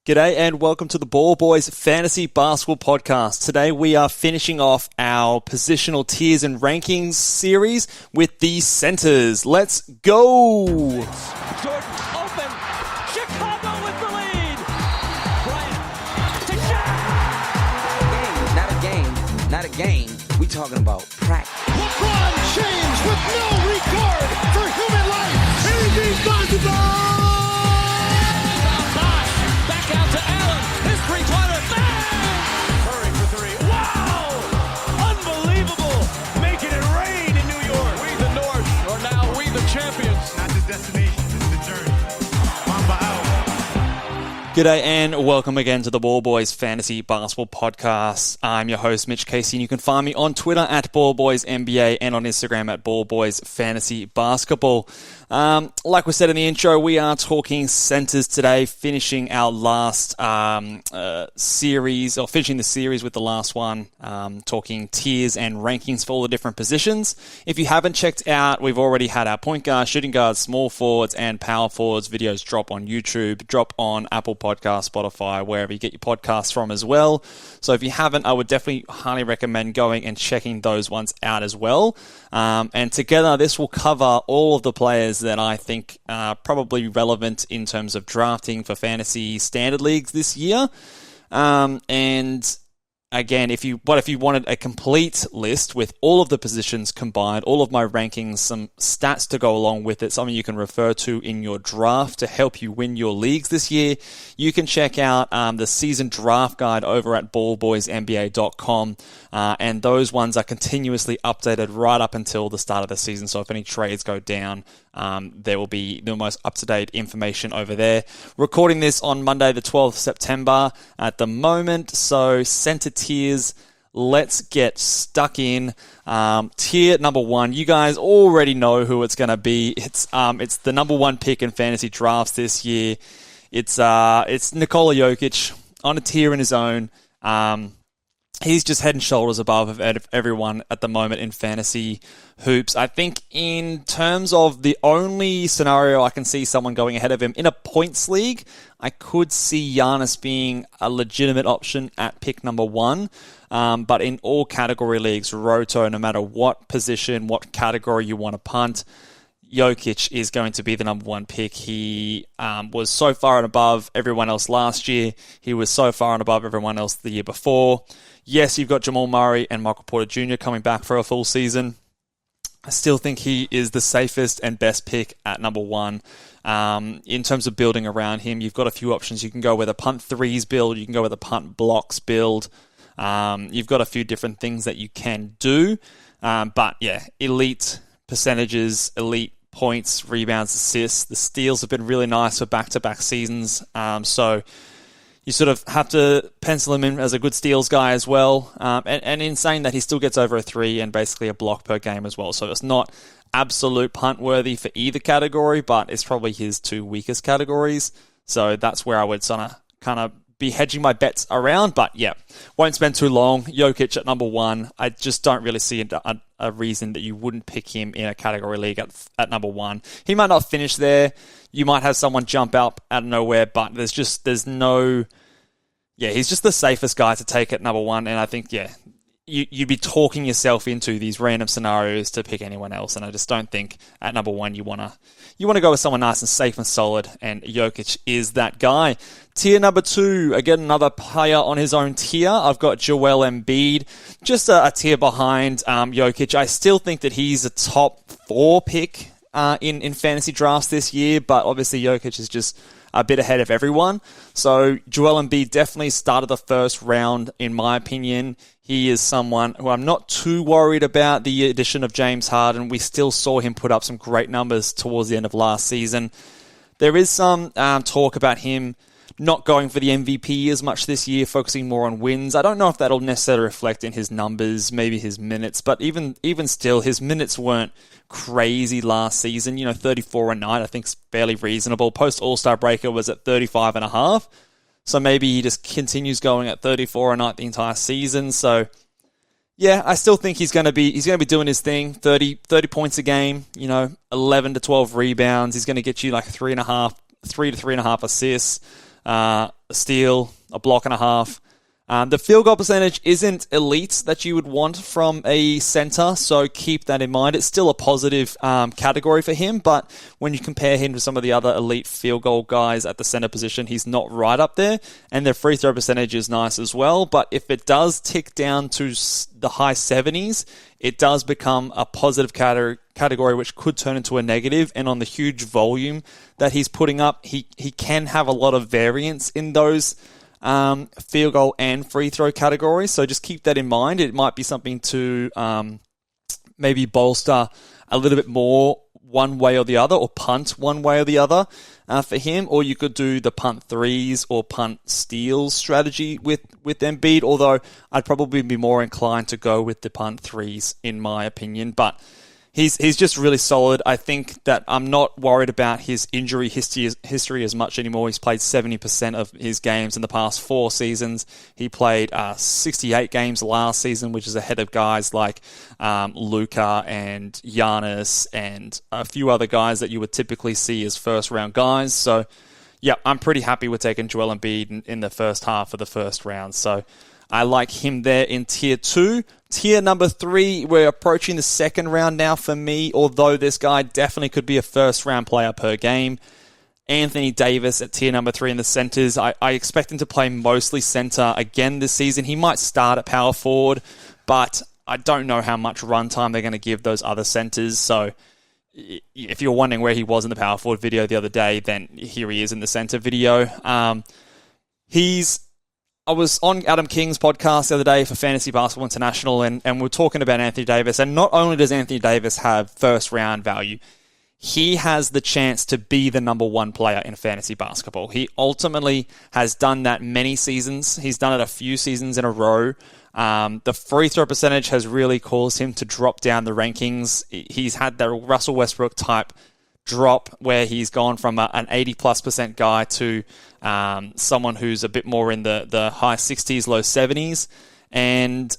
G'day and welcome to the Ball Boys Fantasy Basketball Podcast. Today we are finishing off our positional tiers and rankings series with the centers. Let's go! Jordan open. Chicago with the lead. Bryant to Shaq. Not a game. We talking about practice. LeBron James with no regard for human life. Anything's possible. Out to Allen, his three-pointer, bang! Curry for three, wow! Unbelievable! Making it rain in New York. We the North, or now we the champions. Not the destination, it's the journey. Mamba out. G'day and welcome again to the Ball Boys Fantasy Basketball Podcast. I'm your host, Mitch Casey, and you can find me on Twitter at BallBoysNBA and on Instagram at BallBoysFantasyBasketball. Like we said in the intro, we are talking centers today, finishing our last series, or finishing the series with the last one, talking tiers and rankings for all the different positions. If you haven't checked out, we've already had our point guards, shooting guards, small forwards, and power forwards videos drop on YouTube, drop on Apple Podcasts, Spotify, wherever you get your podcasts from as well. So if you haven't, I would definitely highly recommend going and checking those ones out as well. And together, this will cover all of the players that I think are probably relevant in terms of drafting for fantasy standard leagues this year. And again, if you wanted a complete list with all of the positions combined, all of my rankings, some stats to go along with it, something you can refer to in your draft to help you win your leagues this year, you can check out the season draft guide over at ballboysnba.com. And those ones are continuously updated right up until the start of the season. So if any trades go down, there will be the most up-to-date information over there. Recording this on Monday, the 12th of September at the moment. So center tiers, let's get stuck in. Tier number one, you guys already know who it's going to be. It's the number one pick in fantasy drafts this year. It's Nikola Jokić on a tier in his own. He's just head and shoulders above everyone at the moment in fantasy hoops. I think in terms of the only scenario I can see someone going ahead of him in a points league, I could see Giannis being a legitimate option at pick number one. But in all category leagues, Roto, no matter what position, what category you want to punt, Jokić is going to be the number one pick. He was so far and above everyone else last year. He was so far and above everyone else the year before. Yes, you've got Jamal Murray and Michael Porter Jr. coming back for a full season. I still think he is the safest and best pick at number one. In terms of building around him, you've got a few options. You can go with a punt threes build. You can go with a punt blocks build. You've got a few different things that you can do. But yeah, elite percentages, elite points, rebounds, assists. The steals have been really nice for back-to-back seasons. So you sort of have to pencil him in as a good steals guy as well. And in saying that, he still gets over a three and basically a block per game as well. So it's not absolute punt worthy for either category, but it's probably his two weakest categories. So that's where I would kind of be hedging my bets around. But yeah, won't spend too long. Jokić at number one. I just don't really see a reason that you wouldn't pick him in a category league at number one. He might not finish there. You might have someone jump up out of nowhere, but he's just the safest guy to take at number one. And I think, you'd be talking yourself into these random scenarios to pick anyone else. And I just don't think at number one you want to go with someone nice and safe and solid. And Jokić is that guy. Tier number two, again, another player on his own tier. I've got Joel Embiid, just a tier behind Jokić. I still think that he's a top four pick in fantasy drafts this year, but obviously Jokić is just a bit ahead of everyone. So Joel Embiid definitely started the first round, in my opinion. He is someone who I'm not too worried about the addition of James Harden. We still saw him put up some great numbers towards the end of last season. There is some talk about him not going for the MVP as much this year, focusing more on wins. I don't know if that'll necessarily reflect in his numbers, maybe his minutes, but even still, his minutes weren't crazy last season. 34 a night, I think is fairly reasonable. Post All-Star break, it was at 35 and a half. So maybe he just continues going at 34 a night the entire season. So yeah, I still think he's going to be doing his thing. 30 points a game, 11 to 12 rebounds. He's going to get you like 3 to 3.5 assists. a steal, a block and a half. The field goal percentage isn't elite that you would want from a center, so keep that in mind. It's still a positive category for him, but when you compare him to some of the other elite field goal guys at the center position, he's not right up there, and their free throw percentage is nice as well. But if it does tick down to the high 70s, it does become a positive category, which could turn into a negative, and on the huge volume that he's putting up, he can have a lot of variance in those field goal and free throw categories. So just keep that in mind. It might be something to maybe bolster a little bit more one way or the other, or punt one way or the other for him. Or you could do the punt threes or punt steals strategy with Embiid, although I'd probably be more inclined to go with the punt threes in my opinion. But he's just really solid. I think that I'm not worried about his injury history as much anymore. He's played 70% of his games in the past 4 seasons. He played 68 games last season, which is ahead of guys like Luka and Giannis and a few other guys that you would typically see as first-round guys. So, yeah, I'm pretty happy with taking Joel Embiid in the first half of the first round. So I like him there in tier 2. Tier number 3, we're approaching the second round now for me, although this guy definitely could be a first-round player per game. Anthony Davis at tier number 3 in the centers. I expect him to play mostly center again this season. He might start at power forward, but I don't know how much runtime they're going to give those other centers. So if you're wondering where he was in the power forward video the other day, then here he is in the center video. I was on Adam King's podcast the other day for Fantasy Basketball International, and we're talking about Anthony Davis. And not only does Anthony Davis have first-round value, he has the chance to be the number 1 player in fantasy basketball. He ultimately has done that many seasons. He's done it a few seasons in a row. The free throw percentage has really caused him to drop down the rankings. He's had the Russell Westbrook type drop where he's gone from an 80+% guy to someone who's a bit more in the high 60s, low 70s. And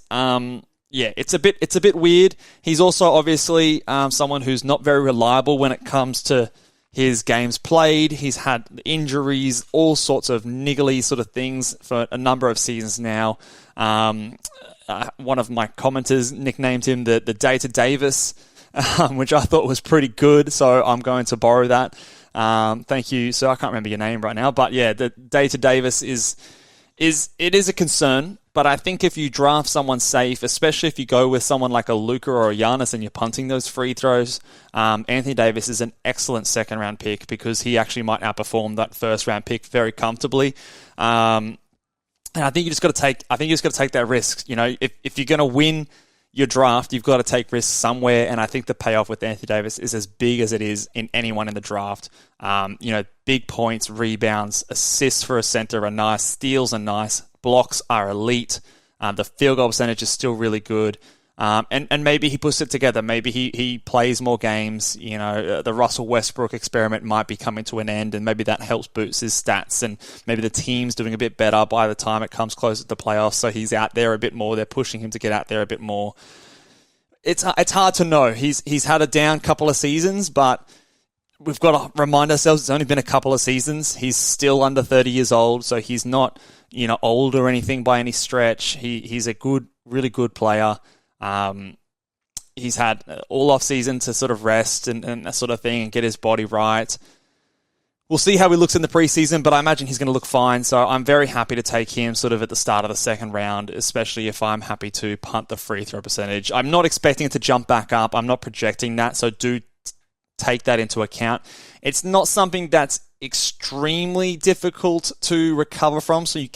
it's a bit weird. He's also obviously someone who's not very reliable when it comes to his games played. He's had injuries, all sorts of niggly sort of things for a number of seasons now. One of my commenters nicknamed him the Data Davis, which I thought was pretty good, so I'm going to borrow that. Thank you. So I can't remember your name right now, but yeah, the Data Davis is a concern. But I think if you draft someone safe, especially if you go with someone like a Luka or a Giannis and you're punting those free throws, Anthony Davis is an excellent second-round pick because he actually might outperform that first-round pick very comfortably. And I think you just got to take that risk. You know, if you're going to win your draft, you've got to take risks somewhere, and I think the payoff with Anthony Davis is as big as it is in anyone in the draft. Big points, rebounds, assists for a center are nice, steals are nice, blocks are elite, the field goal percentage is still really good, and maybe he puts it together. Maybe he plays more games. You know, the Russell Westbrook experiment might be coming to an end, and maybe that helps boost his stats, and maybe the team's doing a bit better by the time it comes closer to the playoffs, so he's out there a bit more. They're pushing him to get out there a bit more. It's hard to know. He's had a down couple of seasons, but we've got to remind ourselves it's only been a couple of seasons. He's still under 30 years old, so he's not, old or anything by any stretch. He's a really good player. He's had all off season to sort of rest and that sort of thing and get his body right. We'll see how he looks in the preseason, but I imagine he's going to look fine. So I'm very happy to take him sort of at the start of the second round, especially if I'm happy to punt the free throw percentage. I'm not expecting it to jump back up. I'm not projecting that, so do take that into account. It's not something that's extremely difficult to recover from, so you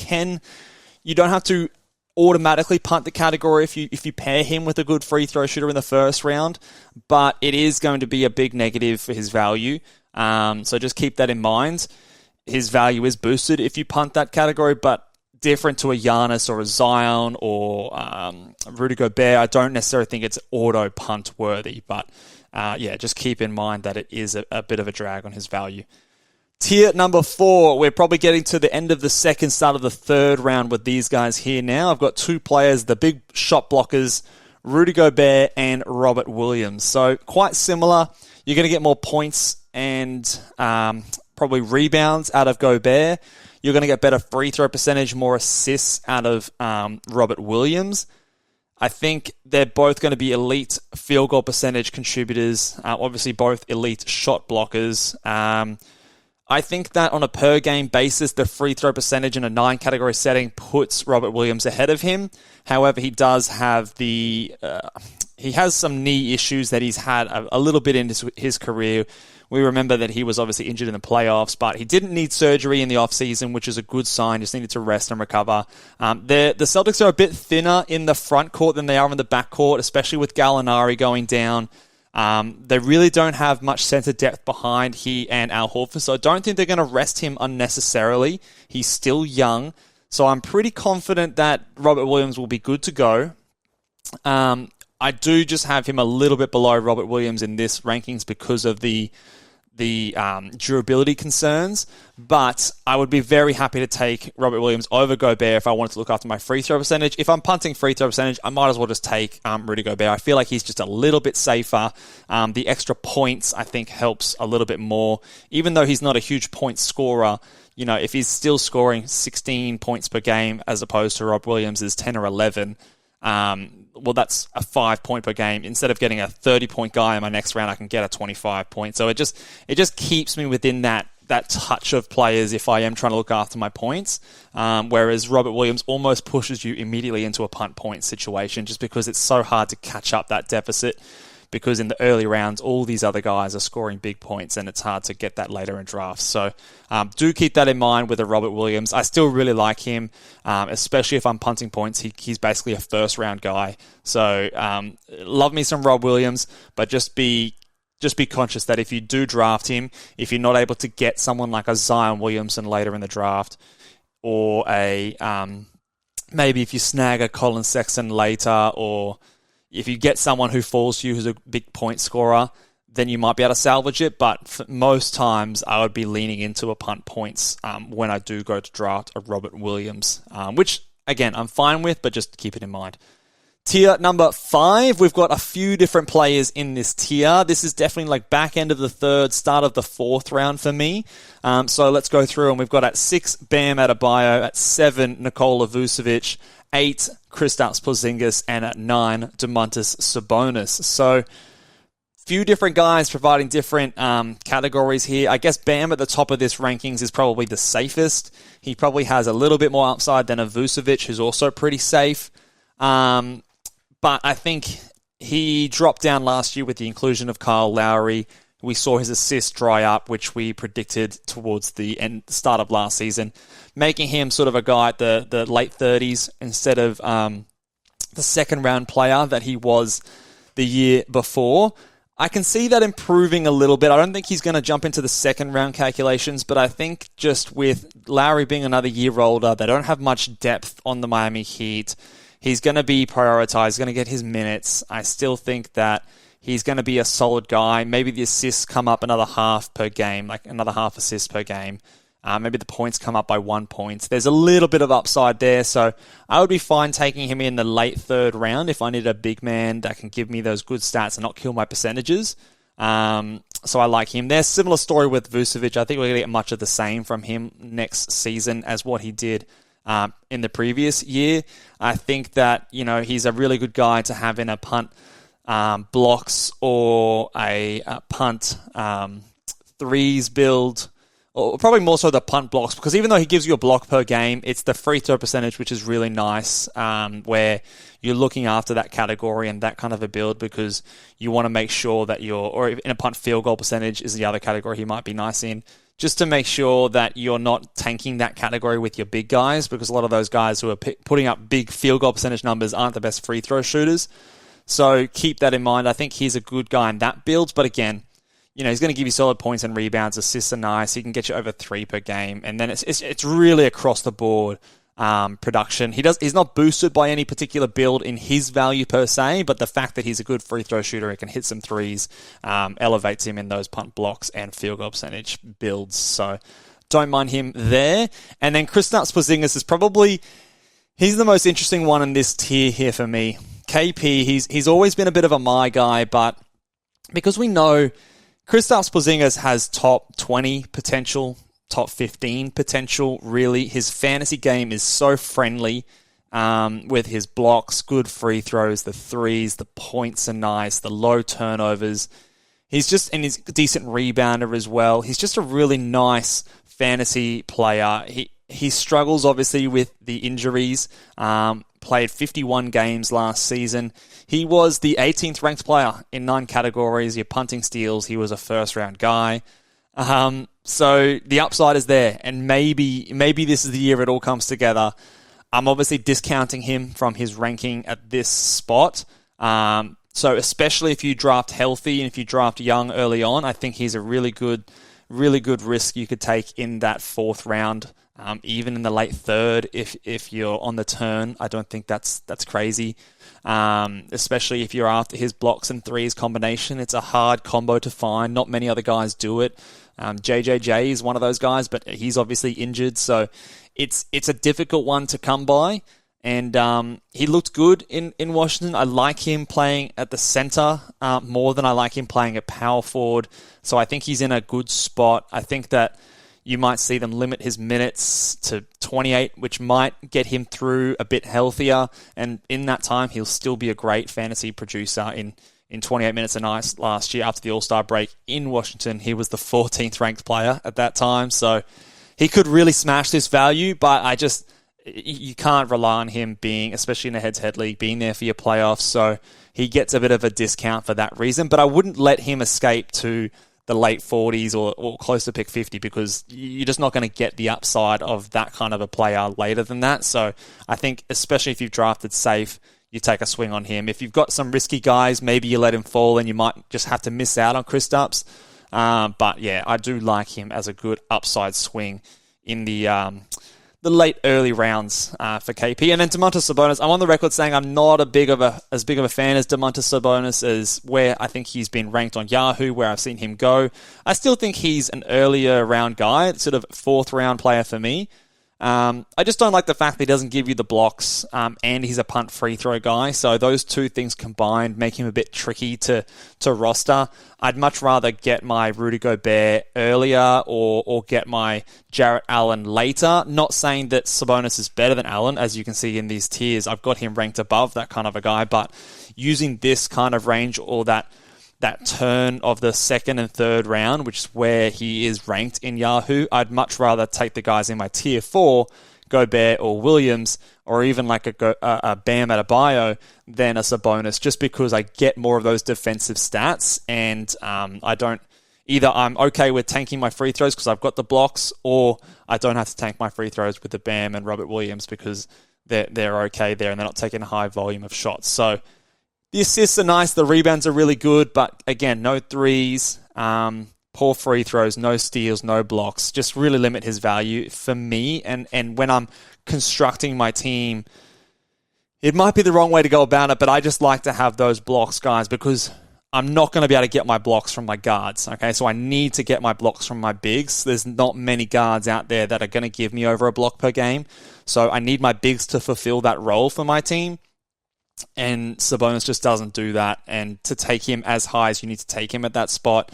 don't have to automatically punt the category if you pair him with a good free throw shooter in the first round, but it is going to be a big negative for his value. So just keep that in mind. His value is boosted if you punt that category, but different to a Giannis or a Zion or Rudy Gobert, I don't necessarily think it's auto punt worthy, but just keep in mind that it is a bit of a drag on his value. Tier number 4, we're probably getting to the end of the second, start of the third round with these guys here now. I've got 2 players, the big shot blockers, Rudy Gobert and Robert Williams. So quite similar. You're going to get more points and probably rebounds out of Gobert. you're going to get better free throw percentage, more assists out of Robert Williams. I think they're both going to be elite field goal percentage contributors, obviously both elite shot blockers. I think that on a per-game basis, the free throw percentage in a 9-category setting puts Robert Williams ahead of him. However, he does have he has some knee issues that he's had a little bit in his career. We remember that he was obviously injured in the playoffs, but he didn't need surgery in the offseason, which is a good sign. Just needed to rest and recover. The Celtics are a bit thinner in the front court than they are in the back court, especially with Gallinari going down. They really don't have much center depth behind he and Al Horford, so I don't think they're going to rest him unnecessarily. He's still young, so I'm pretty confident that Robert Williams will be good to go. I do just have him a little bit below Robert Williams in this rankings because of the durability concerns, but I would be very happy to take Robert Williams over Gobert if I wanted to look after my free throw percentage. If I'm punting free throw percentage, I might as well just take Rudy Gobert. I feel like he's just a little bit safer. The extra points, I think, helps a little bit more. Even though he's not a huge point scorer, if he's still scoring 16 points per game as opposed to Rob Williams' 10 or 11, well, that's a 5-point per game. Instead of getting a 30-point guy in my next round, I can get a 25-point. So it just keeps me within that touch of players if I am trying to look after my points. Whereas Robert Williams almost pushes you immediately into a punt point situation just because it's so hard to catch up that deficit. Because in the early rounds, all these other guys are scoring big points, and it's hard to get that later in drafts. So do keep that in mind with a Robert Williams. I still really like him, especially if I'm punting points. He's basically a first-round guy. So love me some Rob Williams, but just be conscious that if you do draft him, if you're not able to get someone like a Zion Williamson later in the draft, or maybe if you snag a Colin Sexton later, or if you get someone who falls to you who's a big point scorer, then you might be able to salvage it. But for most times, I would be leaning into a punt points when I do go to draft a Robert Williams, which, again, I'm fine with, but just keep it in mind. Tier number 5, we've got a few different players in this tier. This is definitely like back end of the 3rd, start of the 4th round for me. So let's go through, and we've got at 6, Bam Adebayo, at 7, Nikola Vucevic, 8, Kristaps Porzingis, and at 9, Domantas Sabonis. So, few different guys providing different categories here. I guess Bam at the top of this rankings is probably the safest. He probably has a little bit more upside than a Vucevic, who's also pretty safe. But I think he dropped down last year with the inclusion of Kyle Lowry. We saw his assists dry up, which we predicted towards the start of last season, making him sort of a guy at the late 30s instead of the second-round player that he was the year before. I can see that improving a little bit. I don't think he's going to jump into the second-round calculations, but I think just with Lowry being another year older, they don't have much depth on the Miami Heat. He's going to be prioritized, going to get his minutes. I still think that he's going to be a solid guy. Maybe the assists come up another half per game, like another half assist per game. Maybe the points come up by 1 point. There's a little bit of upside there, so I would be fine taking him in the late 3rd round if I need a big man that can give me those good stats and not kill my percentages. So I like him. There's a similar story with Vucevic. I think we're going to get much of the same from him next season as what he did in the previous year. I think that, he's a really good guy to have in a punt blocks or a punt threes build, or probably more so the punt blocks, because even though he gives you a block per game, it's the free throw percentage, which is really nice, where you're looking after that category and that kind of a build because you want to make sure that or in a punt field goal percentage is the other category he might be nice in, just to make sure that you're not tanking that category with your big guys, because a lot of those guys who are putting up big field goal percentage numbers aren't the best free throw shooters. So keep that in mind. I think he's a good guy in that build, but again, he's going to give you solid points and rebounds. Assists are nice. He can get you over 3 per game, and then it's really across the board production. He's not boosted by any particular build in his value per se, but the fact that he's a good free throw shooter, he can hit some threes, elevates him in those punt blocks and field goal percentage builds. So don't mind him there. And then Kristaps Porzingis is probably he's the most interesting one in this tier here for me. KP, he's always been a bit of a my guy, but because we know Kristaps Porzingis has top 20 potential top 15 potential, really. His fantasy game is so friendly with his blocks, good free throws, the threes, the points are nice, the low turnovers. He's a decent rebounder as well. He's just a really nice fantasy player. He struggles, obviously, with the injuries. Played 51 games last season. He was the 18th ranked player in 9 categories. Your punting steals, he was a first-round guy. So the upside is there, and maybe this is the year it all comes together. I'm obviously discounting him from his ranking at this spot. So especially if you draft healthy and if you draft young early on, I think he's a really good risk you could take in that 4th round. Even in the late 3rd, if you're on the turn, I don't think that's crazy. Especially if you're after his blocks and threes combination. It's a hard combo to find. Not many other guys do it. JJJ is one of those guys, but he's obviously injured, so it's a difficult one to come by. And he looked good in Washington. I like him playing at the center more than I like him playing at power forward. So I think he's in a good spot. I think that you might see them limit his minutes to 28, which might get him through a bit healthier. And in that time, he'll still be a great fantasy producer in 28 minutes a night last year after the All-Star break in Washington. He was the 14th ranked player at that time. So he could really smash this value, but you can't rely on him being, especially in a head-to-head league, being there for your playoffs. So he gets a bit of a discount for that reason. But I wouldn't let him escape to the late 40s or close to pick 50 because you're just not going to get the upside of that kind of a player later than that. So I think, especially if you've drafted safe, you take a swing on him. If you've got some risky guys, maybe you let him fall and you might just have to miss out on Kristaps. But yeah, I do like him as a good upside swing in the late early rounds for KP. And then Domantas Sabonis, I'm on the record saying I'm not as big of a fan as Domantas Sabonis as where I think he's been ranked on Yahoo, where I've seen him go. I still think he's an earlier round guy, sort of 4th round player for me. I just don't like the fact that he doesn't give you the blocks, and he's a punt free throw guy. So those two things combined make him a bit tricky to roster. I'd much rather get my Rudy Gobert earlier or get my Jarrett Allen later. Not saying that Sabonis is better than Allen, as you can see in these tiers. I've got him ranked above that kind of a guy, but using this kind of range or that turn of the 2nd and 3rd round, which is where he is ranked in Yahoo, I'd much rather take the guys in my tier 4, Gobert or Williams, or even like a Bam Adebayo than a Sabonis, just because I get more of those defensive stats, and I'm okay with tanking my free throws because I've got the blocks, or I don't have to tank my free throws with the Bam and Robert Williams because they're okay there and they're not taking a high volume of shots. So the assists are nice, the rebounds are really good, but again, no threes, poor free throws, no steals, no blocks. Just really limit his value for me. And when I'm constructing my team, it might be the wrong way to go about it, but I just like to have those blocks, guys, because I'm not going to be able to get my blocks from my guards. Okay, so I need to get my blocks from my bigs. There's not many guards out there that are going to give me over a block per game. So I need my bigs to fulfill that role for my team. And Sabonis just doesn't do that. And to take him as high as you need to take him at that spot,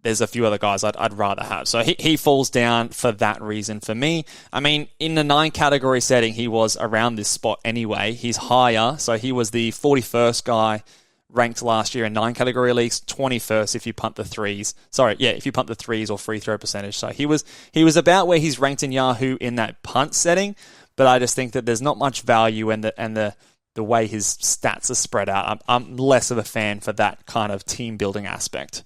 there's a few other guys I'd rather have. So he falls down for that reason for me. I mean, in the 9 category setting, he was around this spot anyway. He's higher. So he was the 41st guy ranked last year in 9 category leagues, 21st if you punt the threes. If you punt the threes or free throw percentage. So he was about where he's ranked in Yahoo in that punt setting. But I just think that there's not much value in the way his stats are spread out. I'm less of a fan for that kind of team building aspect.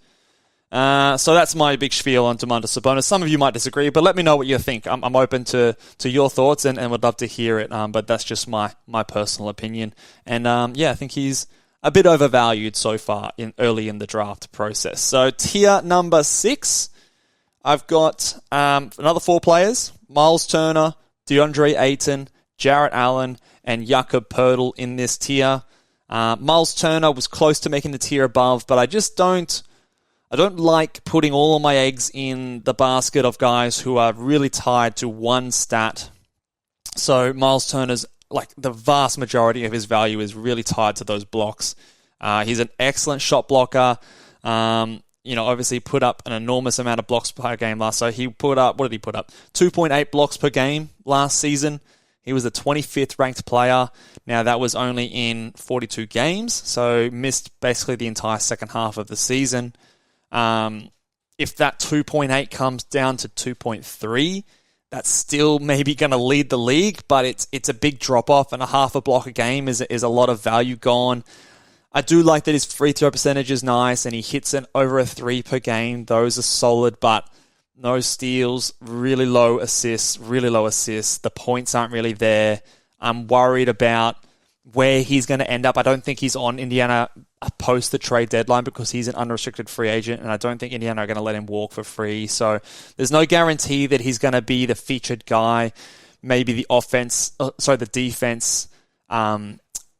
So that's my big spiel on Domantas Sabonis. Some of you might disagree, but let me know what you think. I'm open to your thoughts and would love to hear it. But that's just my personal opinion. And I think he's a bit overvalued so far early in the draft process. So tier number 6, I've got another 4 players: Myles Turner, DeAndre Ayton, Jarrett Allen, and Jakob Poeltl in this tier. Myles Turner was close to making the tier above, but I don't like putting all of my eggs in the basket of guys who are really tied to one stat. So Myles Turner's, like, the vast majority of his value is really tied to those blocks. He's an excellent shot blocker. obviously put up an enormous amount of blocks per game last. So he put up, what did he put up? 2.8 blocks per game last season. He was the 25th ranked player. Now, that was only in 42 games, so missed basically the entire second half of the season. If that 2.8 comes down to 2.3, that's still maybe going to lead the league, but it's a big drop-off, and a half a block a game is a lot of value gone. I do like that his free throw percentage is nice, and he hits over a 3 per game. Those are solid, but no steals, really low assists. The points aren't really there. I'm worried about where he's going to end up. I don't think he's on Indiana post the trade deadline because he's an unrestricted free agent, and I don't think Indiana are going to let him walk for free. So there's no guarantee that he's going to be the featured guy. Maybe the defense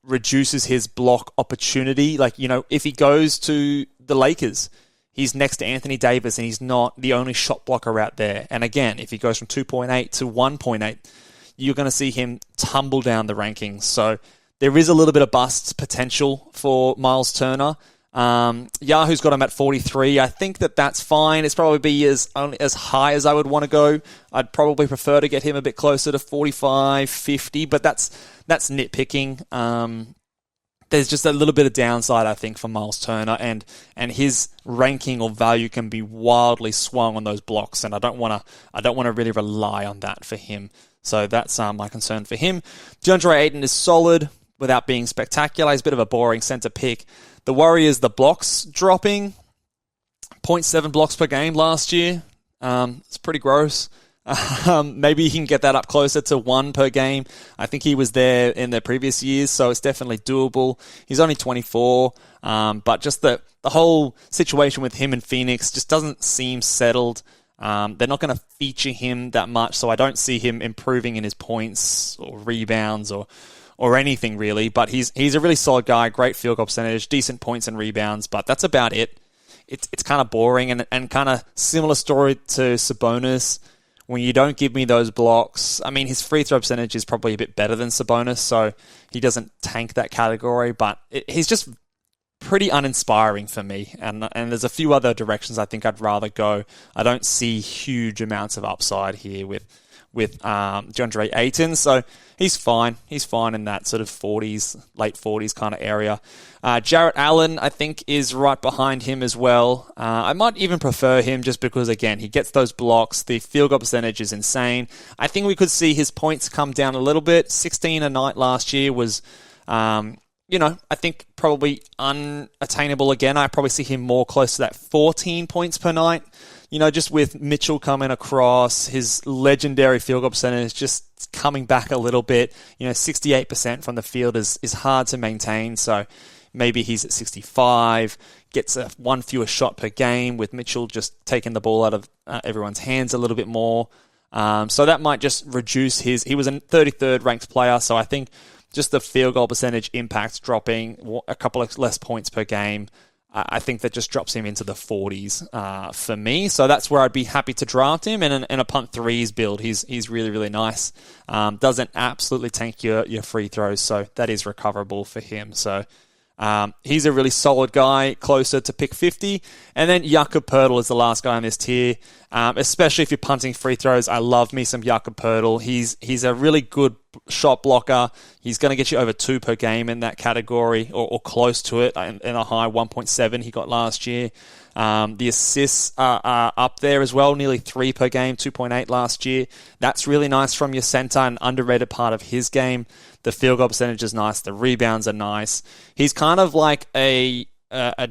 reduces his block opportunity. If he goes to the Lakers, he's next to Anthony Davis, and he's not the only shot blocker out there. And again, if he goes from 2.8 to 1.8, you're going to see him tumble down the rankings. So there is a little bit of bust potential for Myles Turner. Yahoo's got him at 43. I think that's fine. It's probably as high as I would want to go. I'd probably prefer to get him a bit closer to 45, 50, but that's nitpicking. There's just a little bit of downside, I think, for Myles Turner, and his ranking or value can be wildly swung on those blocks, and I don't want to really rely on that for him. So that's my concern for him. DeAndre Ayton is solid without being spectacular. He's a bit of a boring center pick. The worry is the blocks dropping. 0.7 blocks per game last year. It's pretty gross. Maybe he can get that up closer to 1 per game. I think he was there in the previous years, so it's definitely doable. He's only 24, but just the whole situation with him and Phoenix just doesn't seem settled. They're not going to feature him that much, so I don't see him improving in his points or rebounds or anything really. But he's a really solid guy, great field goal percentage, decent points and rebounds, but that's about it. It's kind of boring and kind of similar story to Sabonis. When you don't give me those blocks, I mean, his free throw percentage is probably a bit better than Sabonis, so he doesn't tank that category, but he's just pretty uninspiring for me, and there's a few other directions I think I'd rather go. I don't see huge amounts of upside here with DeAndre Ayton, so he's fine. He's fine in that sort of 40s, late 40s kind of area. Jarrett Allen, I think, is right behind him as well. I might even prefer him just because, again, he gets those blocks. The field goal percentage is insane. I think we could see his points come down a little bit. 16 a night last year was, I think probably unattainable again. I probably see him more close to that 14 points per night. Just with Mitchell coming across, his legendary field goal percentage just coming back a little bit. 68% from the field is hard to maintain, so maybe he's at 65, gets one fewer shot per game with Mitchell just taking the ball out of everyone's hands a little bit more. So that might just reduce he was a 33rd ranked player, so I think just the field goal percentage impact dropping a couple of less points per game. I think that just drops him into the 40s for me. So that's where I'd be happy to draft him. And in a punt threes build, he's really, really nice. Doesn't absolutely tank your free throws, so that is recoverable for him. So he's a really solid guy, closer to pick 50. And then Jakob Poeltl is the last guy on this tier, especially if you're punting free throws. I love me some Jakob Poeltl. He's a really good shot blocker. He's going to get you over 2 per game in that category, or close to it, in a high 1.7 he got last year. The assists are up there as well, nearly 3 per game, 2.8 last year. That's really nice from your center, an underrated part of his game. The field goal percentage is nice. The rebounds are nice. He's kind of like a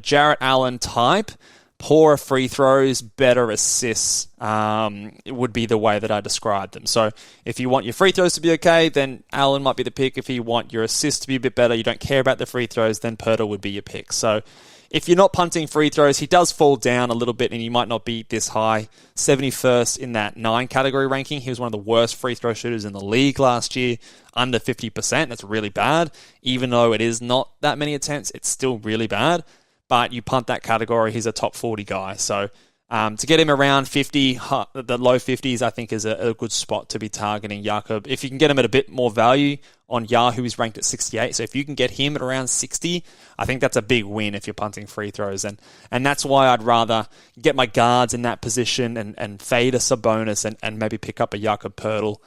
Jarrett Allen type. Poorer free throws, better assists would be the way that I describe them. So if you want your free throws to be okay, then Allen might be the pick. If you want your assists to be a bit better, you don't care about the free throws, then Poeltl would be your pick. So if you're not punting free throws, he does fall down a little bit and he might not be this high. 71st in that 9 category ranking. He was one of the worst free throw shooters in the league last year. Under 50%. That's really bad. Even though it is not that many attempts, it's still really bad. But you punt that category, he's a top 40 guy. So To get him around 50, the low 50s, I think is a good spot to be targeting Jakob. If you can get him at a bit more value on Yahoo, he's ranked at 68. So if you can get him at around 60, I think that's a big win if you're punting free throws. And that's why I'd rather get my guards in that position and fade a Sabonis and maybe pick up a Jakob Poeltl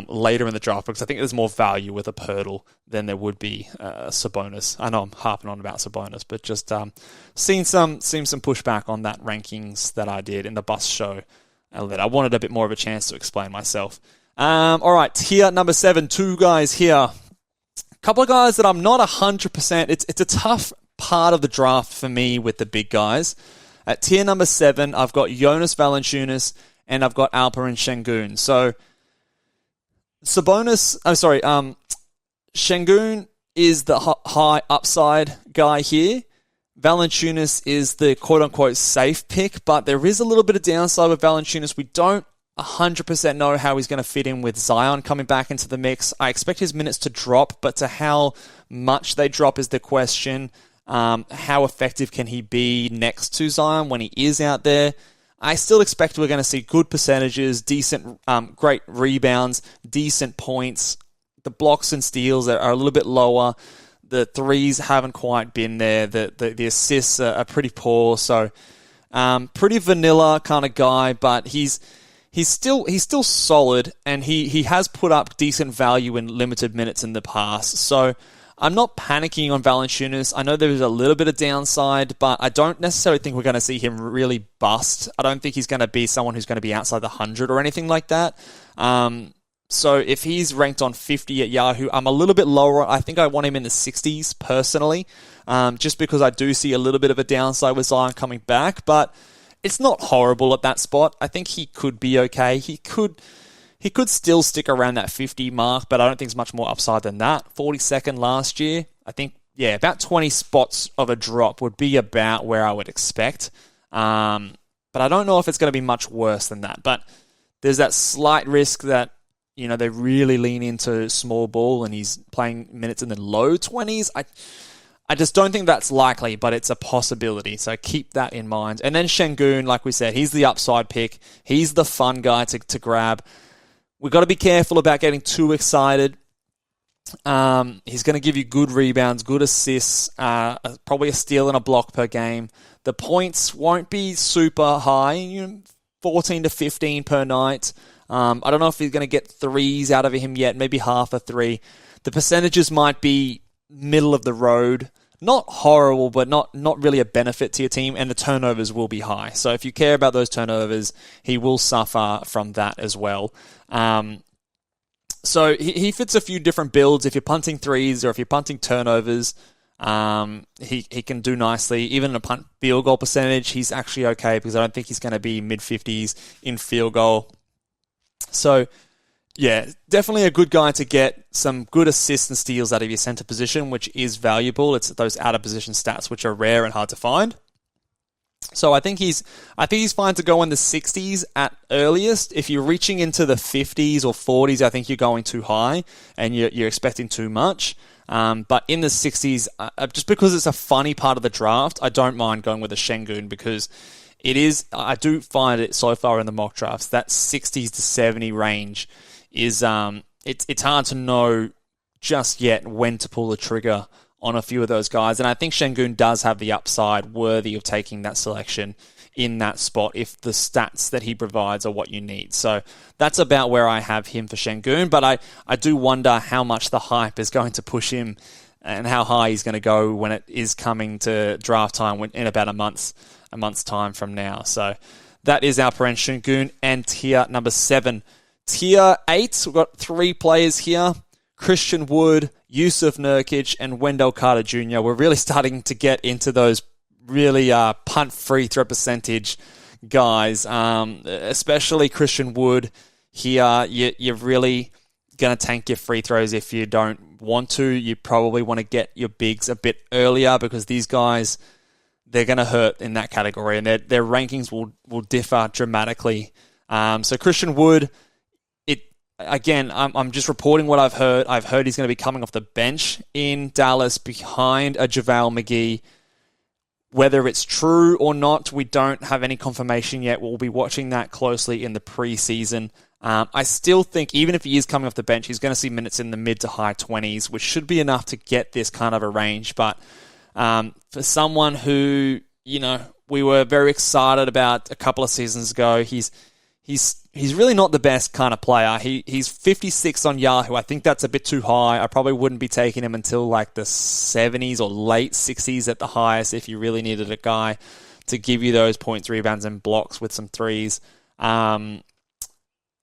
later in the draft, because I think there's more value with a Poeltl than there would be a Sabonis. I know I'm harping on about Sabonis, but just seen some pushback on that rankings that I did in the bus show. I wanted a bit more of a chance to explain myself. All right, tier number 7, 2 guys here. A couple of guys that I'm not 100%. It's a tough part of the draft for me with the big guys. At tier number 7, I've got Jonas Valančiūnas and I've got Alperen Sengun. So Sengun is the high upside guy here. Valančiūnas is the quote-unquote safe pick, but there is a little bit of downside with Valančiūnas. We don't 100% know how he's going to fit in with Zion coming back into the mix. I expect his minutes to drop, but to how much they drop is the question. How effective can he be next to Zion when he is out there? I still expect we're going to see good percentages, decent, great rebounds, decent points. The blocks and steals are a little bit lower. The threes haven't quite been there. The assists are pretty poor. So pretty vanilla kind of guy, but he's still solid, and he has put up decent value in limited minutes in the past. So I'm not panicking on Valančiūnas. I know there's a little bit of downside, but I don't necessarily think we're going to see him really bust. I don't think he's going to be someone who's going to be outside the 100 or anything like that. So if he's ranked on 50 at Yahoo, I'm a little bit lower. I think I want him in the 60s personally, just because I do see a little bit of a downside with Zion coming back, but it's not horrible at that spot. I think he could be okay. He could still stick around that 50 mark, but I don't think there's much more upside than that. 42nd last year. I think, about 20 spots of a drop would be about where I would expect. But I don't know if it's going to be much worse than that. But there's that slight risk that, they really lean into small ball and he's playing minutes in the low 20s. I just don't think that's likely, but it's a possibility. So keep that in mind. And then Sengun, like we said, he's the upside pick. He's the fun guy to grab. We've got to be careful about getting too excited. He's going to give you good rebounds, good assists, probably a steal and a block per game. The points won't be super high, 14 to 15 per night. I don't know if he's going to get threes out of him yet, maybe half a three. The percentages might be middle of the road. Not horrible, but not really a benefit to your team, and the turnovers will be high. So if you care about those turnovers, he will suffer from that as well. So he fits a few different builds. If you're punting threes or if you're punting turnovers, he can do nicely. Even in a punt field goal percentage, he's actually okay, because I don't think he's going to be mid-50s in field goal. So definitely a good guy to get some good assists and steals out of your center position, which is valuable. It's those out of position stats which are rare and hard to find. So I think he's fine to go in the 60s at earliest. If you're reaching into the 50s or 40s, I think you're going too high and you're expecting too much. But in the 60s, just because it's a funny part of the draft, I don't mind going with a Sengun, because it is. I do find it so far in the mock drafts that 60s to 70 range is it's hard to know just yet when to pull the trigger on a few of those guys. And I think Sengun does have the upside worthy of taking that selection in that spot if the stats that he provides are what you need. So that's about where I have him for Sengun. But I do wonder how much the hype is going to push him and how high he's going to go when it is coming to draft time in about a month's time from now. So that is our Alperen Sengun and tier number 7. Tier 8, we've got 3 players here. Christian Wood, Yusuf Nurkic, and Wendell Carter Jr. We're really starting to get into those really punt free throw percentage guys, especially Christian Wood. Here, you're really going to tank your free throws if you don't want to. You probably want to get your bigs a bit earlier, because these guys, they're going to hurt in that category, and their rankings will differ dramatically. So Christian Wood, again, I'm just reporting what I've heard. I've heard he's going to be coming off the bench in Dallas behind a JaVale McGee. Whether it's true or not, we don't have any confirmation yet. We'll be watching that closely in the preseason. I still think even if he is coming off the bench, he's going to see minutes in the mid to high 20s, which should be enough to get this kind of a range. But for someone who, we were very excited about a couple of seasons ago, he's really not the best kind of player. He's 56 on Yahoo. I think that's a bit too high. I probably wouldn't be taking him until like the 70s or late 60s at the highest if you really needed a guy to give you those points, rebounds, and blocks with some threes.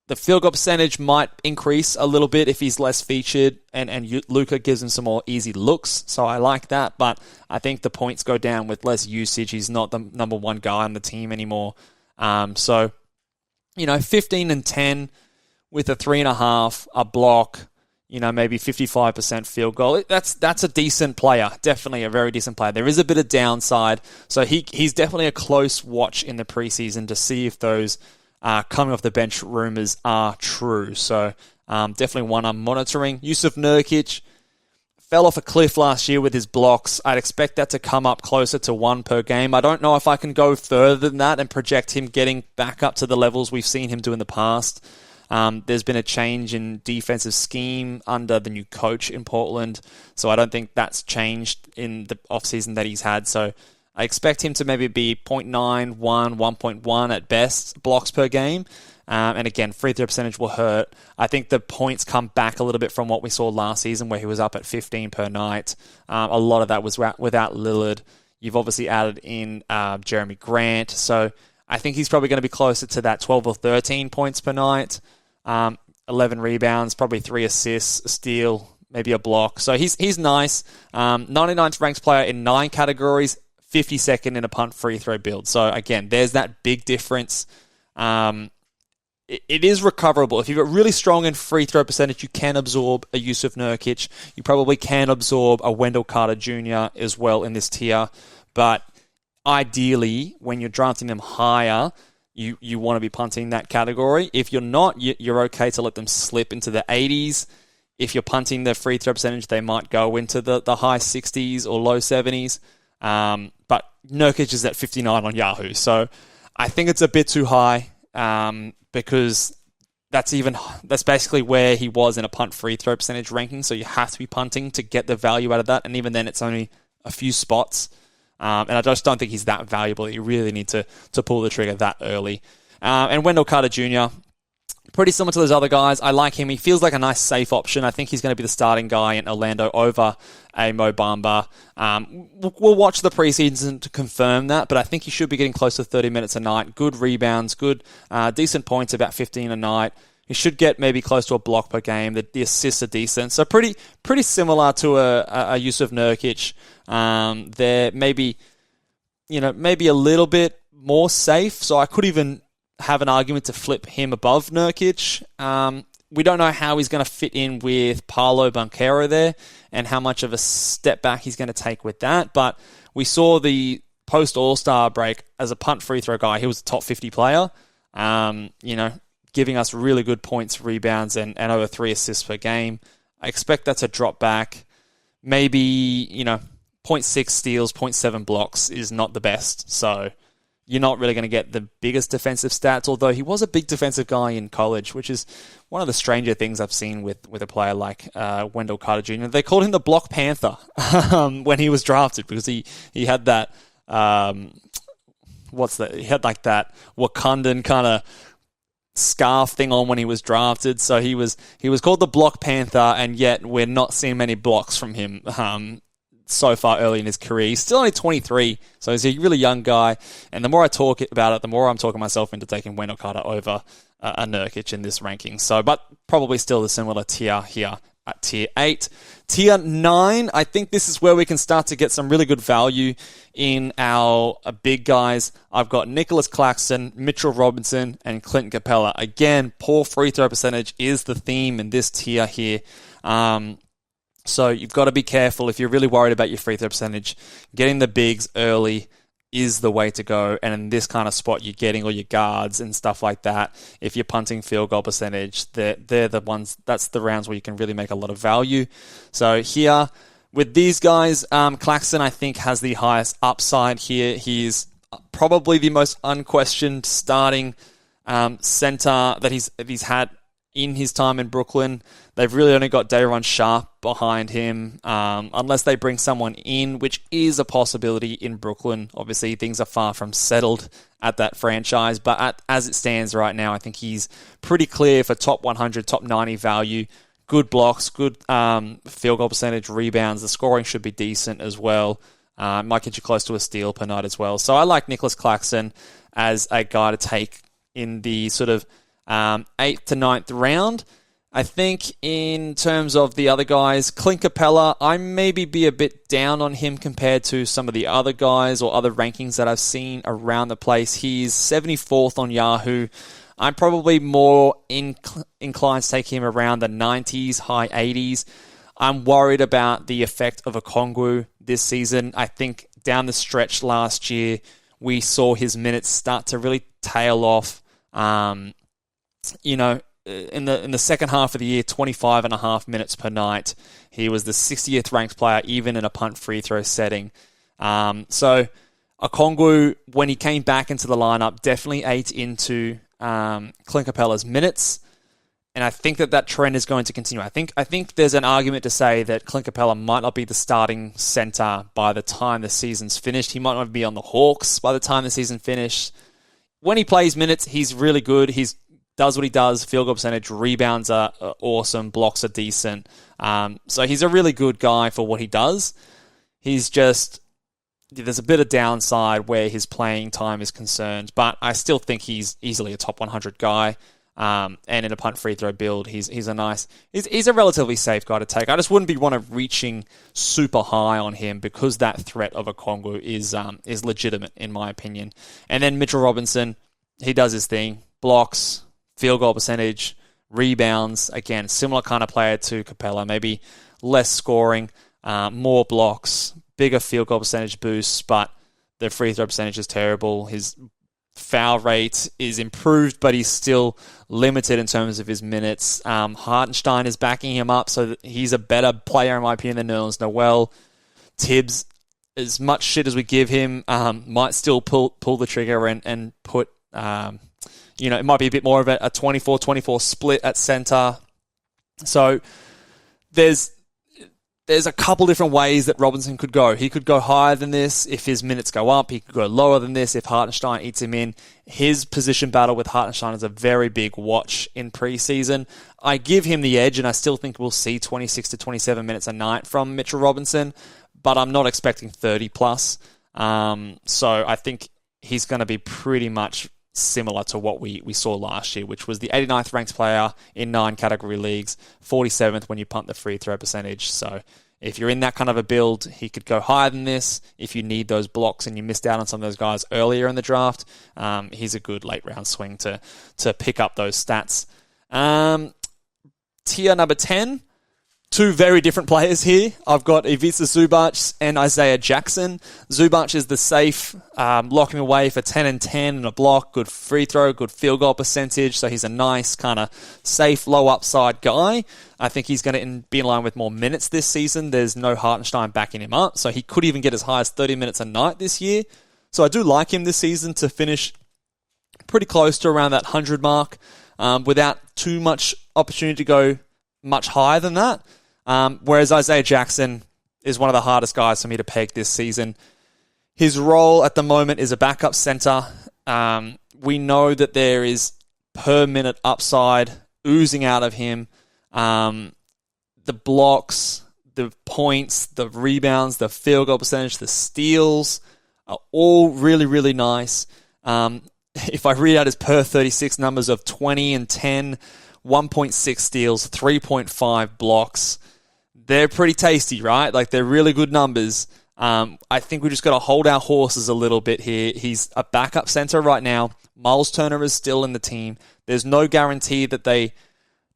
The field goal percentage might increase a little bit if he's less featured, and Luka gives him some more easy looks, so I like that. But I think the points go down with less usage. He's not the number one guy on the team anymore. 15 and 10 with a 3.5, a block, maybe 55% field goal. That's a decent player, definitely a very decent player. There is a bit of downside, so he's definitely a close watch in the preseason to see if those coming off the bench rumors are true. So definitely one I'm monitoring. Jusuf Nurkic fell off a cliff last year with his blocks. I'd expect that to come up closer to 1 per game. I don't know if I can go further than that and project him getting back up to the levels we've seen him do in the past. There's been a change in defensive scheme under the new coach in Portland, so I don't think that's changed in the offseason that he's had. So I expect him to maybe be 0.9, 1.1 at best blocks per game. And again, free throw percentage will hurt. I think the points come back a little bit from what we saw last season where he was up at 15 per night. A lot of that was without Lillard. You've obviously added in Jeremy Grant. So I think he's probably going to be closer to that 12 or 13 points per night. 11 rebounds, probably 3 assists, a steal, maybe a block. So he's nice. 99th ranked player in 9 categories. 52nd in a punt free throw build. So again, there's that big difference. It is recoverable. If you're really strong in free throw percentage, you can absorb a Jusuf Nurkic. You probably can absorb a Wendell Carter Jr. as well in this tier. But ideally, when you're drafting them higher, you want to be punting that category. If you're not, you're okay to let them slip into the 80s. If you're punting the free throw percentage, they might go into the high 60s or low 70s. But Nurkic is at 59 on Yahoo. So I think it's a bit too high because that's basically where he was in a punt free throw percentage ranking. So you have to be punting to get the value out of that. And even then, it's only a few spots. And I just don't think he's that valuable. You really need to pull the trigger that early. And Wendell Carter Jr., pretty similar to those other guys. I like him. He feels like a nice safe option. I think he's going to be the starting guy in Orlando over a Mo Bamba. We'll watch the preseason to confirm that, but I think he should be getting close to 30 minutes a night. Good rebounds, good, decent points, about 15 a night. He should get maybe close to a block per game. The assists are decent. So pretty similar to a Jusuf Nurkic. They're maybe a little bit more safe. So I could even have an argument to flip him above Nurkic. We don't know how he's going to fit in with Paolo Banchero there and how much of a step back he's going to take with that. But we saw the post-All-Star break as a punt free throw guy. He was a top 50 player, giving us really good points, rebounds, and over 3 assists per game. I expect that to drop back. Maybe, 0.6 steals, 0.7 blocks is not the best. So you're not really going to get the biggest defensive stats, although he was a big defensive guy in college, which is one of the stranger things I've seen with a player like Wendell Carter Jr. They called him the Block Panther when he was drafted because he had that, he had like that Wakandan kind of scarf thing on when he was drafted. So he was called the Block Panther, and yet we're not seeing many blocks from him so far early in his career. He's still only 23, so he's a really young guy. And the more I talk about it, the more I'm talking myself into taking Wendell Carter over a Nurkic in this ranking. So, but probably still the similar tier here at tier 8. Tier 9, I think this is where we can start to get some really good value in our big guys. I've got Nicholas Claxton, Mitchell Robinson, and Clint Capella. Again, poor free throw percentage is the theme in this tier here. So you've got to be careful if you're really worried about your free throw percentage. Getting the bigs early is the way to go. And in this kind of spot, you're getting all your guards and stuff like that. If you're punting field goal percentage, they're the ones, that's the rounds where you can really make a lot of value. So here, With these guys, Claxton, I think, has the highest upside here. He's probably the most unquestioned starting center that he's had in his time in Brooklyn. They've really only got Day'Ron Sharpe behind him, unless they bring someone in, which is a possibility in Brooklyn. Obviously, things are far from settled at that franchise, but as it stands right now, I think he's pretty clear for top 100, top 90 value. Good blocks, good field goal percentage, rebounds. The scoring should be decent as well. Might get you close to a steal per night as well. So I like Nicholas Claxton as a guy to take in the sort of 8th to 9th round. I think in terms of the other guys, Clint Capella, I maybe be a bit down on him compared to some of the other guys or other rankings that I've seen around the place. He's 74th on Yahoo. I'm probably more inclined to take him around the 90s, high 80s. I'm worried about the effect of Okongwu this season. I think down the stretch last year, we saw his minutes start to really tail off. In the second half of the year, 25.5 minutes per night. He was the 60th ranked player, even in a punt free throw setting. So Okongwu, when he came back into the lineup, definitely ate into Clint Capella's minutes. And I think that trend is going to continue. I think there's an argument to say that Clint Capella might not be the starting center by the time the season's finished. He might not be on the Hawks by the time the season finished. When he plays minutes, he's really good. He's does what he does, field goal percentage, rebounds are awesome, blocks are decent. So he's a really good guy for what he does. He's just, there's a bit of downside where his playing time is concerned, but I still think he's easily a top 100 guy. And in a punt free throw build, he's a relatively safe guy to take. I just wouldn't be reaching super high on him because that threat of Okongwu is legitimate in my opinion. And then Mitchell Robinson, he does his thing, blocks, field goal percentage, rebounds. Again, similar kind of player to Capella, maybe less scoring, more blocks, bigger field goal percentage boosts, but the free throw percentage is terrible. His foul rate is improved, but he's still limited in terms of his minutes. Hartenstein is backing him up, so he's a better player in my opinion than Nerlens Noel. Tibbs, as much shit as we give him, might still pull the trigger and put... it might be a bit more of a 24-24 split at center. So there's a couple different ways that Robinson could go. He could go higher than this if his minutes go up. He could go lower than this if Hartenstein eats him in. His position battle with Hartenstein is a very big watch in preseason. I give him the edge, and I still think we'll see 26 to 27 minutes a night from Mitchell Robinson, but I'm not expecting 30 plus. So I think he's going to be pretty much similar to what we saw last year, which was the 89th ranked player in 9 category leagues, 47th when you punt the free throw percentage. So if you're in that kind of a build, he could go higher than this. If you need those blocks and you missed out on some of those guys earlier in the draft, he's a good late round swing to pick up those stats. Tier number 10, 2 very different players here. I've got Ivica Zubac and Isaiah Jackson. Zubac is the safe, locking away for 10 and 10 and a block, good free throw, good field goal percentage. So he's a nice kind of safe, low upside guy. I think he's going to be in line with more minutes this season. There's no Hartenstein backing him up, so he could even get as high as 30 minutes a night this year. So I do like him this season to finish pretty close to around that 100 mark without too much opportunity to go much higher than that. Whereas Isaiah Jackson is one of the hardest guys for me to peg this season. His role at the moment is a backup center. We know that there is per minute upside oozing out of him. The blocks, the points, the rebounds, the field goal percentage, the steals are all really, really nice. If I read out his per 36 numbers of 20 and 10, 1.6 steals, 3.5 blocks, they're pretty tasty, right? Like, they're really good numbers. I think we just got to hold our horses a little bit here. He's a backup center right now. Myles Turner is still in the team. There's no guarantee that they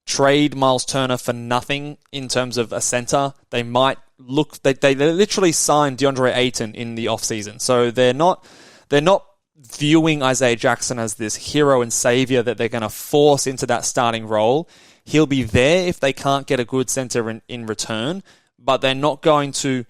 trade Myles Turner for nothing in terms of a center. They might look... They literally signed DeAndre Ayton in the offseason. So they're not viewing Isaiah Jackson as this hero and savior that they're going to force into that starting role. He'll be there if they can't get a good center in return, but they're not going to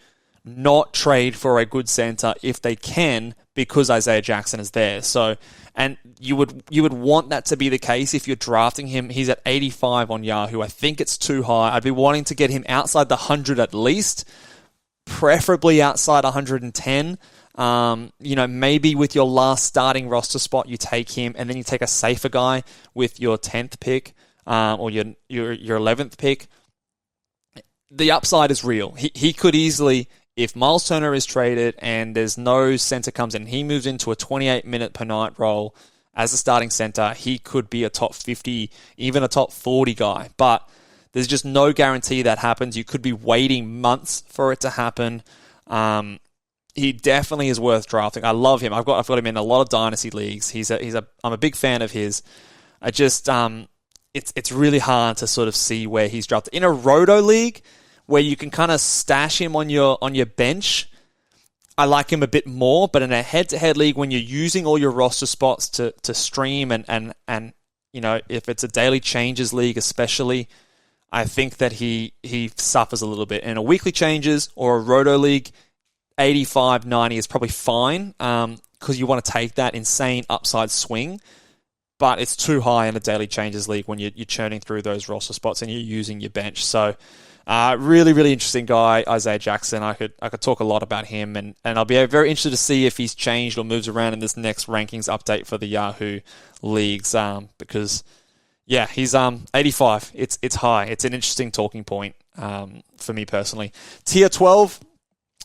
not trade for a good center if they can because Isaiah Jackson is there. So, and you would want that to be the case if you're drafting him. He's at 85 on Yahoo. I think it's too high. I'd be wanting to get him outside the 100 at least, preferably outside 110. Maybe with your last starting roster spot, you take him, and then you take a safer guy with your 10th pick or your 11th pick. The upside is real. He could easily, if Myles Turner is traded and there's no center comes in, he moves into a 28-minute per night role as a starting center, he could be a top 50, even a top 40 guy. But there's just no guarantee that happens. You could be waiting months for it to happen. He definitely is worth drafting. I love him. I've got him in a lot of dynasty leagues. I'm a big fan of his. I just it's really hard to sort of see where he's drafted in a roto league where you can kind of stash him on your bench. I like him a bit more, but in a head-to-head league when you're using all your roster spots to stream and if it's a daily changes league especially, I think that he suffers a little bit. In a weekly changes or a roto league, 85, 90 is probably fine because you want to take that insane upside swing, but it's too high in a daily changes league when you're churning through those roster spots and you're using your bench. So really, really interesting guy, Isaiah Jackson. I could talk a lot about him, and I'll be very interested to see if he's changed or moves around in this next rankings update for the Yahoo leagues because, yeah, he's 85. It's high. It's an interesting talking point for me personally. Tier 12,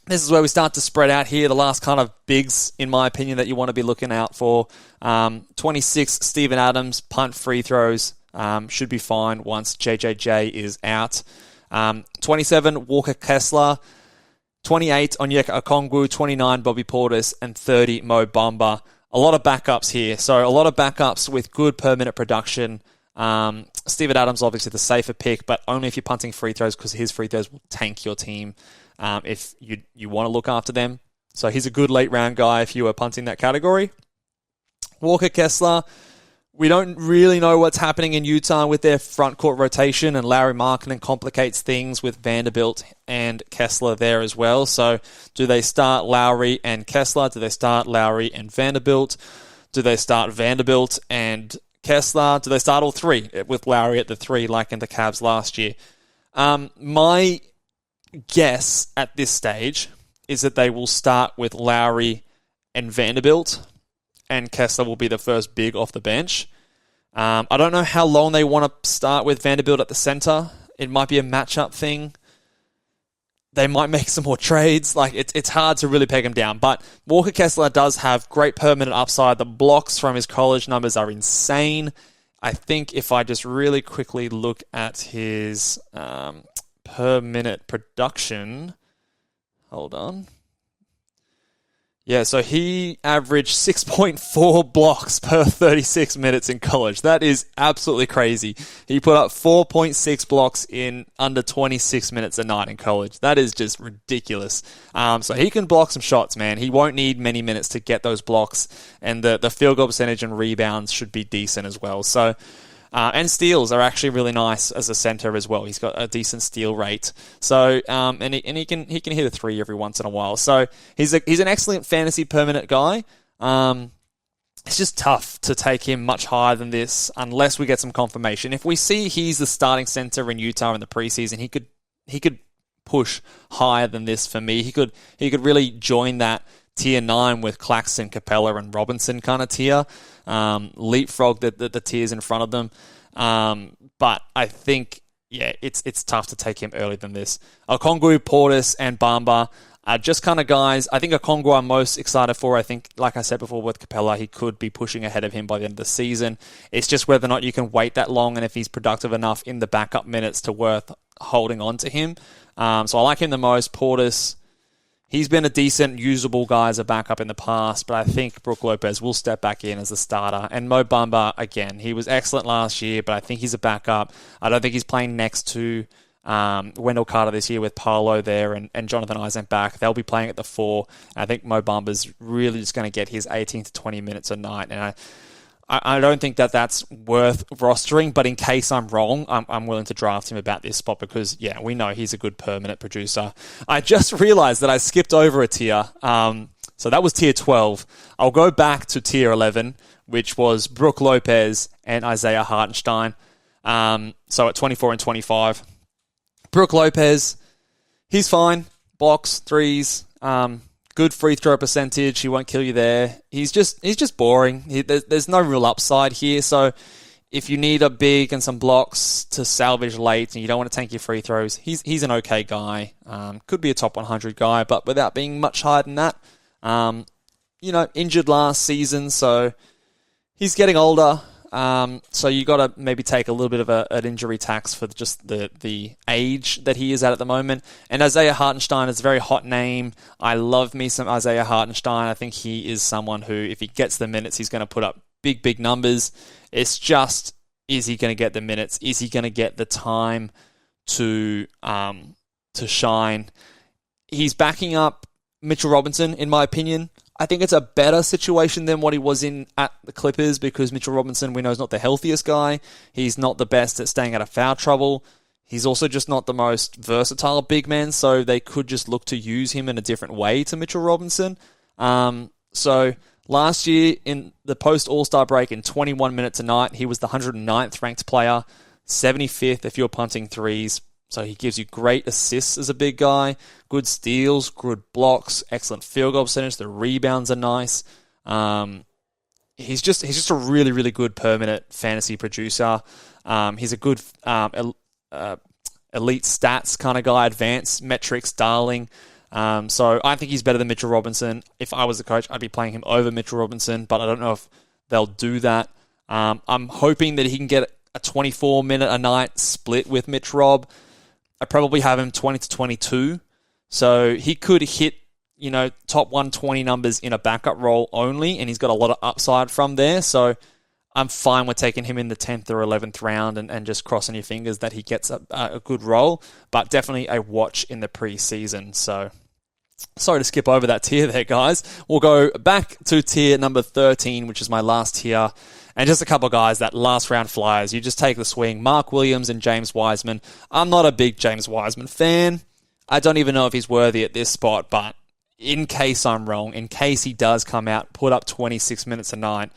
this is where we start to spread out here. The last kind of bigs, in my opinion, that you want to be looking out for. 26, Steven Adams, punt free throws should be fine once JJJ is out. 27, Walker Kessler. 28, Onyeka Okongwu. 29, Bobby Portis. And 30, Mo Bamba. A lot of backups here. So a lot of backups with good per-minute production. Steven Adams, obviously the safer pick, but only if you're punting free throws because his free throws will tank your team if you want to look after them. So he's a good late-round guy if you are punting that category. Walker Kessler, we don't really know what's happening in Utah with their front court rotation, and Lauri Markkanen complicates things with Vanderbilt and Kessler there as well. So do they start Lowry and Kessler? Do they start Lowry and Vanderbilt? Do they start Vanderbilt and Kessler? Do they start all three with Lowry at the 3 like in the Cavs last year? My guess at this stage is that they will start with Lowry and Vanderbilt, and Kessler will be the first big off the bench. I don't know how long they want to start with Vanderbilt at the center. It might be a matchup thing. They might make some more trades. Like it's hard to really peg him down. But Walker Kessler does have great per-minute upside. The blocks from his college numbers are insane. I think if I just really quickly look at his per-minute production, hold on. Yeah, so he averaged 6.4 blocks per 36 minutes in college. That is absolutely crazy. He put up 4.6 blocks in under 26 minutes a night in college. That is just ridiculous. So he can block some shots, man. He won't need many minutes to get those blocks, and the field goal percentage and rebounds should be decent as well. So, and steals are actually really nice as a center as well. He's got a decent steal rate. So, and he can hit a 3 every once in a while. So he's an excellent fantasy permanent guy. It's just tough to take him much higher than this unless we get some confirmation. If we see he's the starting center in Utah in the preseason, he could push higher than this for me. He could really join that tier 9 with Claxton, Capella, and Robinson kind of tier. Leapfrog the tiers in front of them. But I think, yeah, it's tough to take him earlier than this. Okongwu, Portis, and Bamba are just kind of guys. I think Okongwu I'm most excited for. I think, like I said before with Capella, he could be pushing ahead of him by the end of the season. It's just whether or not you can wait that long and if he's productive enough in the backup minutes to worth holding on to him. So I like him the most. Portis, he's been a decent, usable guy as a backup in the past, but I think Brook Lopez will step back in as a starter. And Mo Bamba, again, he was excellent last year, but I think he's a backup. I don't think he's playing next to Wendell Carter this year with Paolo there and Jonathan Isaac back. They'll be playing at the 4. I think Mo Bamba's really just going to get his 18 to 20 minutes a night. And I don't think that that's worth rostering, but in case I'm wrong, I'm willing to draft him about this spot because, yeah, we know he's a good permanent producer. I just realized that I skipped over a tier. So that was tier 12. I'll go back to tier 11, which was Brook Lopez and Isaiah Hartenstein. So at 24 and 25. Brook Lopez, he's fine. Blocks, threes, good free throw percentage. He won't kill you there. He's just boring. There's no real upside here. So if you need a big and some blocks to salvage late and you don't want to tank your free throws, he's an okay guy. Could be a top 100 guy, but without being much higher than that. Injured last season, so he's getting older. So you got to maybe take a little bit of an injury tax for just the age that he is at the moment. And Isaiah Hartenstein is a very hot name. I love me some Isaiah Hartenstein. I think he is someone who, if he gets the minutes, he's going to put up big numbers. It's just, is he going to get the minutes? Is he going to get the time to shine? He's backing up Mitchell Robinson, in my opinion. I think it's a better situation than what he was in at the Clippers because Mitchell Robinson, we know, is not the healthiest guy. He's not the best at staying out of foul trouble. He's also just not the most versatile big man, so they could just look to use him in a different way to Mitchell Robinson. So last year in the post-All-Star break in 21 minutes a night, he was the 109th ranked player, 75th if you're punting threes. So he gives you great assists as a big guy, good steals, good blocks, excellent field goal percentage. The rebounds are nice. He's just a really, really good permanent fantasy producer. He's a good elite stats kind of guy, advanced metrics, darling. So I think he's better than Mitchell Robinson. If I was the coach, I'd be playing him over Mitchell Robinson, but I don't know if they'll do that. I'm hoping that he can get a 24-minute a night split with Mitch Rob. I probably have him 20 to 22. So he could hit, top 120 numbers in a backup role only, and he's got a lot of upside from there. So I'm fine with taking him in the 10th or 11th round and just crossing your fingers that he gets a good role, but definitely a watch in the preseason. So sorry to skip over that tier there, guys. We'll go back to tier number 13, which is my last tier. And just a couple of guys that last round flyers. You just take the swing. Mark Williams and James Wiseman. I'm not a big James Wiseman fan. I don't even know if he's worthy at this spot, but in case I'm wrong, in case he does come out, put up 26 minutes a night,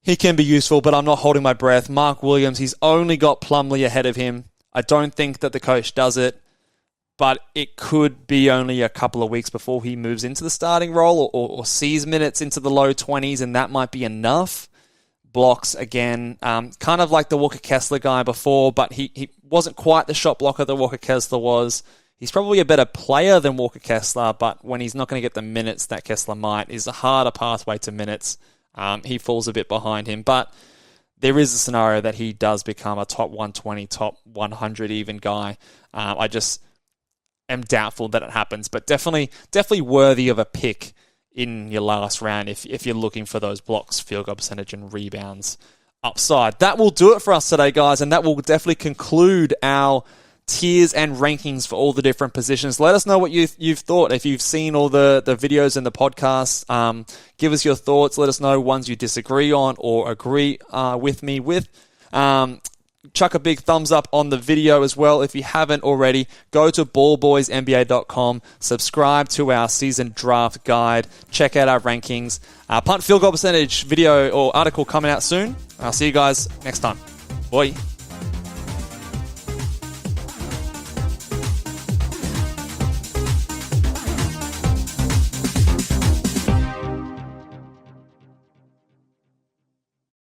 he can be useful, but I'm not holding my breath. Mark Williams, he's only got Plumlee ahead of him. I don't think that the coach does it, but it could be only a couple of weeks before he moves into the starting role or sees minutes into the low 20s, and that might be enough. Blocks again, kind of like the Walker Kessler guy before, but he wasn't quite the shot blocker that Walker Kessler was. He's probably a better player than Walker Kessler, but when he's not going to get the minutes that Kessler might, is a harder pathway to minutes. He falls a bit behind him, but there is a scenario that he does become a top 120, top 100 even guy. I just am doubtful that it happens, but definitely worthy of a pick in your last round if you're looking for those blocks, field goal percentage, and rebounds upside. That will do it for us today, guys, and that will definitely conclude our tiers and rankings for all the different positions. Let us know what you've thought. If you've seen all the videos and the podcasts, give us your thoughts. Let us know ones you disagree on or agree with me with. Chuck a big thumbs up on the video as well. If you haven't already, go to ballboysnba.com, subscribe to our season draft guide, check out our rankings. Punt field goal percentage video or article coming out soon. I'll see you guys next time. Bye.